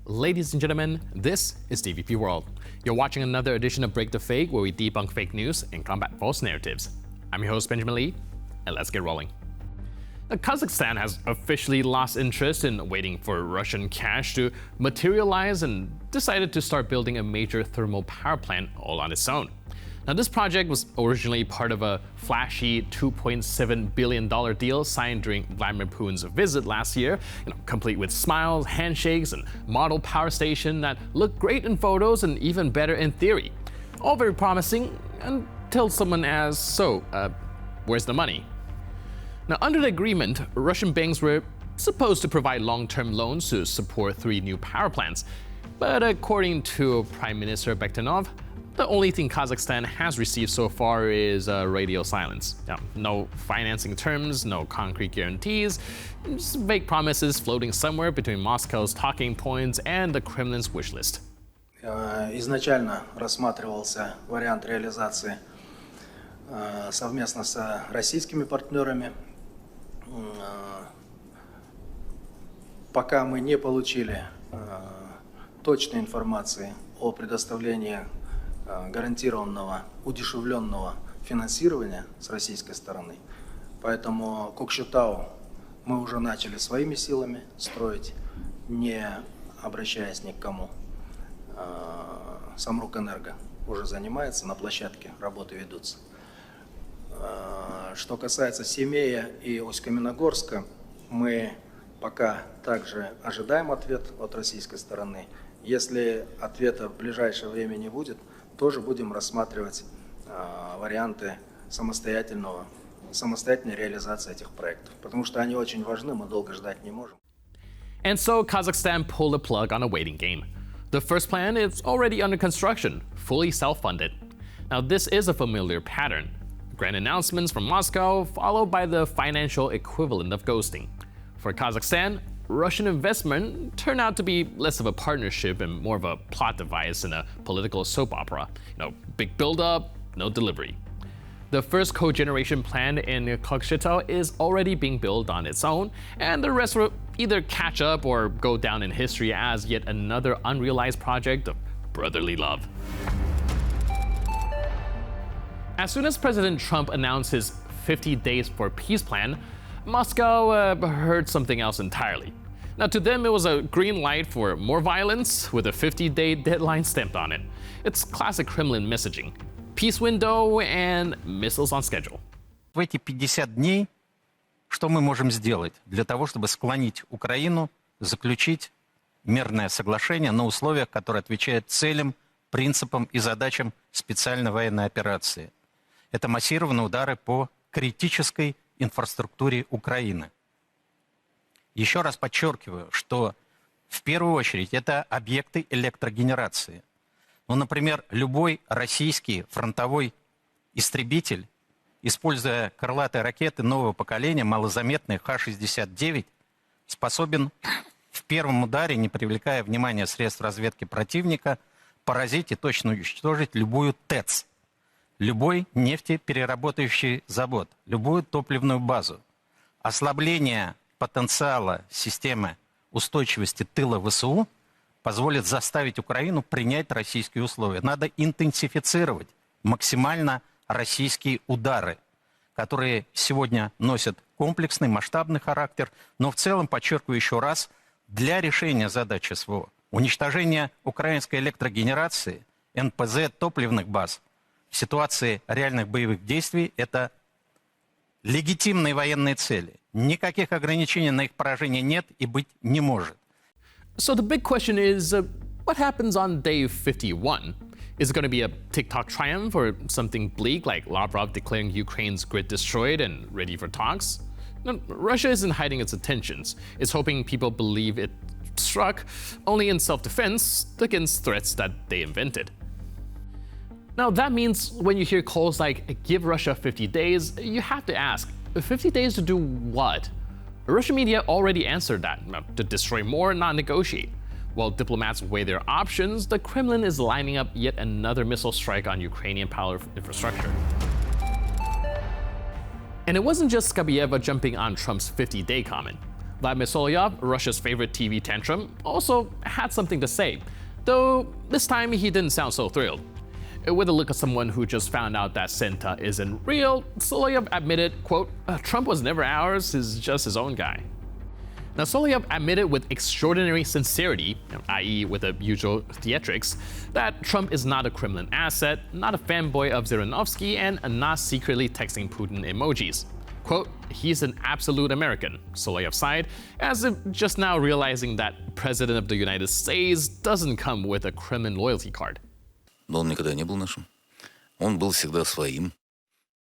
Ladies and gentlemen, this is DVP World. You're watching another edition of Break the Fake, where we debunk fake news and combat false narratives. I'm your host, Benjamin Lee, and let's get rolling. Now, Kazakhstan has officially lost interest in waiting for Russian cash to materialize and decided to start building a major thermal power plant all on its own. Now, this project was originally part of a flashy $2.7 billion deal signed during Vladimir Putin's visit last year, complete with smiles, handshakes, and model power station that looked great in photos and even better in theory. All very promising until someone asks, so, where's the money? Now, under the agreement, Russian banks were supposed to provide long-term loans to support 3 new power plants. But according to Prime Minister Bektanov, the only thing Kazakhstan has received so far is radio silence. No financing terms, no concrete guarantees, just vague promises floating somewhere between Moscow's talking points and the Kremlin's wish list. Изначально рассматривался вариант реализации совместно с российскими партнерами. Пока мы не получили точной информации о предоставлении гарантированного, удешевленного финансирования с российской стороны. Поэтому Кокшетау мы уже начали своими силами строить, не обращаясь ни к кому. Самрукэнерго уже занимается, на площадке работы ведутся. Что касается Семея и Усть-Каменогорска, мы пока также ожидаем ответ от российской стороны. Если ответа в ближайшее время не будет, тоже будем рассматривать варианты самостоятельной реализации этих проектов, потому что они очень важны, мы долго ждать не можем. And so Kazakhstan pulled the plug on a waiting game. The first plan is already under construction, fully self-funded. Now, this is a familiar pattern. Grand announcements from Moscow, followed by the financial equivalent of ghosting. For Kazakhstan, Russian investment turned out to be less of a partnership and more of a plot device in a political soap opera. Big build-up, no delivery. The first cogeneration plant in Kokshetau is already being built on its own, and the rest will either catch up or go down in history as yet another unrealized project of brotherly love. As soon as President Trump announced his 50 days for peace plan, Moscow heard something else entirely. Now, to them, it was a green light for more violence with a 50-day deadline stamped on it. It's classic Kremlin messaging. Peace window and missiles on schedule. В эти 50 дней что мы можем сделать для того, чтобы склонить Украину заключить мирное соглашение на условиях, которые отвечают целям, принципам и задачам специальной военной операции? Это массированные удары по критической инфраструктуре Украины. Еще раз подчеркиваю, что в первую очередь это объекты электрогенерации. Например, любой российский фронтовой истребитель, используя крылатые ракеты нового поколения, малозаметные Х-69, способен в первом ударе, не привлекая внимания средств разведки противника, поразить и точно уничтожить любую ТЭЦ, любой нефтепереработающий завод, любую топливную базу. Ослабление потенциала системы устойчивости тыла ВСУ позволит заставить Украину принять российские условия. Надо интенсифицировать максимально российские удары, которые сегодня носят комплексный, масштабный характер, но в целом, подчеркиваю еще раз, для решения задачи СВО, уничтожения украинской электрогенерации, НПЗ, топливных баз в ситуации реальных боевых действий – это легитимные военные цели. Никаких ограничений на их поражение нет и быть не может. So the big question is, what happens on day 51? Is it going to be a TikTok triumph or something bleak like Lavrov declaring Ukraine's grid destroyed and ready for talks? No, Russia isn't hiding its intentions. It's hoping people believe it struck only in self-defense against threats that they invented. Now, that means when you hear calls like, give Russia 50 days, you have to ask, 50 days to do what? Russian media already answered that, to destroy more, not negotiate. While diplomats weigh their options, the Kremlin is lining up yet another missile strike on Ukrainian power infrastructure. And it wasn't just Skabieva jumping on Trump's 50-day comment. Vladimir Soloviev, Russia's favorite TV tantrum, also had something to say, though this time he didn't sound so thrilled. With the look of someone who just found out that Senta isn't real, Soloviev admitted, quote, "Trump was never ours, he's just his own guy." Now, Soloviev admitted with extraordinary sincerity, i.e. with the usual theatrics, that Trump is not a Kremlin asset, not a fanboy of Zhirinovsky, and not secretly texting Putin emojis. Quote, "He's an absolute American," Soloviev sighed, as if just now realizing that President of the United States doesn't come with a Kremlin loyalty card. Но он никогда не был нашим. Он был всегда своим.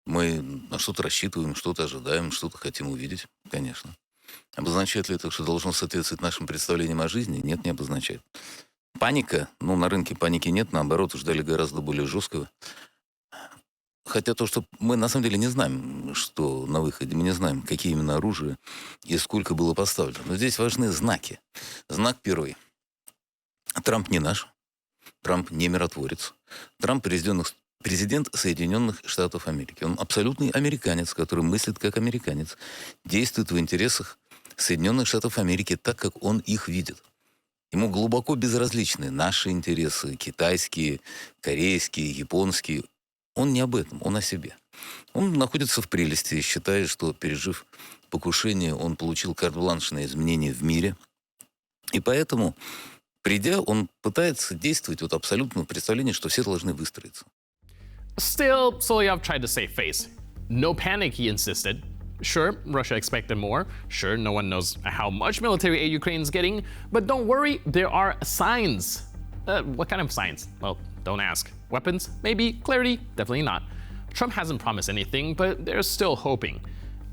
Мы на что-то рассчитываем, что-то ожидаем, что-то хотим увидеть, конечно. Обозначает ли это, что должно соответствовать нашим представлениям о жизни? Нет, не обозначает. Паника? На рынке паники нет, наоборот, ждали гораздо более жесткого. Хотя то, что мы на самом деле не знаем, что на выходе, мы не знаем, какие именно оружия и сколько было поставлено. Но здесь важны знаки. Знак первый. Трамп не наш. Трамп не миротворец. Трамп президент Соединенных Штатов Америки. Он абсолютный американец, который мыслит как американец, действует в интересах Соединенных Штатов Америки так, как он их видит. Ему глубоко безразличны наши интересы, китайские, корейские, японские. Он не об этом, он о себе. Он находится в прелести и считает, что, пережив покушение, он получил карт-бланш на изменения в мире. И поэтому, придя, он пытается действовать от абсолютного представления, что все должны выстроиться. Still, Soloviev tried to save face. No panic, he insisted. Sure, Russia expected more. Sure, no one knows how much military aid Ukraine's getting. But don't worry, there are signs. What kind of signs? Well, don't ask. Weapons? Maybe. Clarity? Definitely not. Trump hasn't promised anything, but they're still hoping.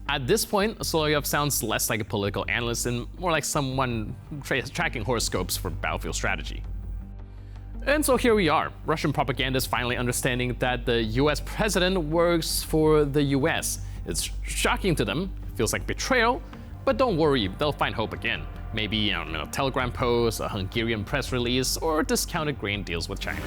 At this point, Soloviev sounds less like a political analyst and more like someone tracking horoscopes for battlefield strategy. And so here we are, Russian propagandists finally understanding that the US president works for the US. It's shocking to them, feels like betrayal, but don't worry, they'll find hope again. Maybe a Telegram post, a Hungarian press release, or discounted grain deals with China.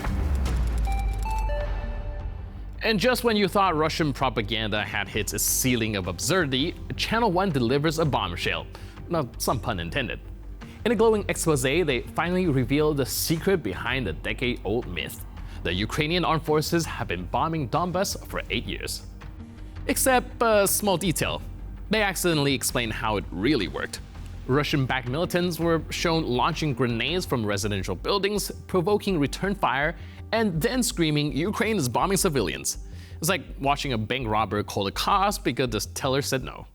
And just when you thought Russian propaganda had hit its ceiling of absurdity, Channel 1 delivers a bombshell. No, some pun intended. In a glowing expose, they finally reveal the secret behind the decade-old myth. The Ukrainian armed forces have been bombing Donbas for 8 years. Except a small detail. They accidentally explain how it really worked. Russian-backed militants were shown launching grenades from residential buildings, provoking return fire, and then screaming, "Ukraine is bombing civilians." It's like watching a bank robber call the cops because the teller said no.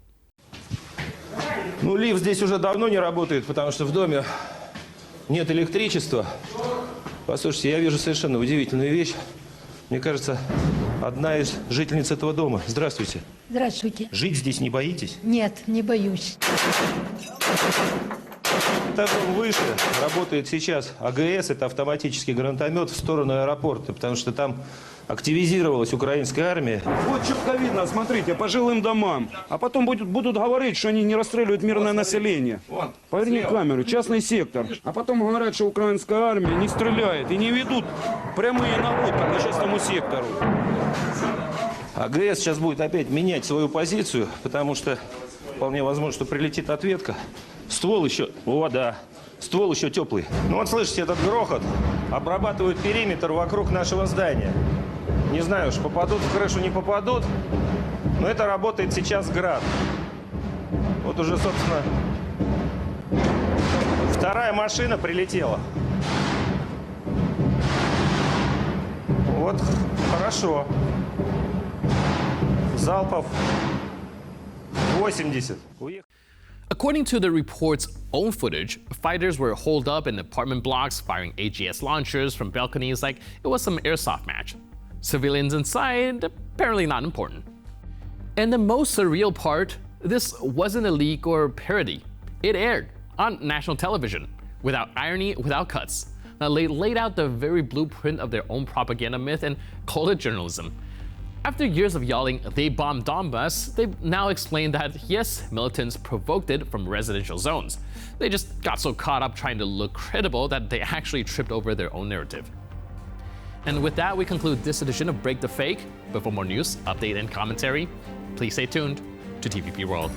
Лифт здесь уже давно не работает, потому что в доме нет электричества. Послушайте, я вижу совершенно удивительную вещь. Мне кажется, одна из жительниц этого дома. Здравствуйте. Здравствуйте. Жить здесь не боитесь? Нет, не боюсь. Этажом выше работает сейчас АГС, это автоматический гранатомет в сторону аэропорта, потому что там активизировалась украинская армия. Вот четко видно, смотрите, по жилым домам. А потом будут говорить, что они не расстреливают мирное население. Поверни камеру, частный сектор. А потом говорят, что украинская армия не стреляет и не ведут прямые наводки по частному сектору. АГС сейчас будет опять менять свою позицию, потому что вполне возможно, что прилетит ответка. Ствол еще, ствол еще теплый. Ну вот слышите, этот грохот обрабатывают периметр вокруг нашего здания. Не знаю, уж попадут в крышу, не попадут, но это работает сейчас град. Вот уже, собственно, вторая машина прилетела. Вот, хорошо. Залпов 80. According to the report's own footage, fighters were holed up in apartment blocks firing AGS launchers from balconies like it was some airsoft match. Civilians inside, apparently not important. And the most surreal part, this wasn't a leak or parody. It aired on national television, without irony, without cuts. Now, they laid out the very blueprint of their own propaganda myth and called it journalism. After years of yelling, "They bombed Donbas," they've now explained that, yes, militants provoked it from residential zones. They just got so caught up trying to look credible that they actually tripped over their own narrative. And with that, we conclude this edition of Break the Fake. But for more news, update, and commentary, please stay tuned to TVP World.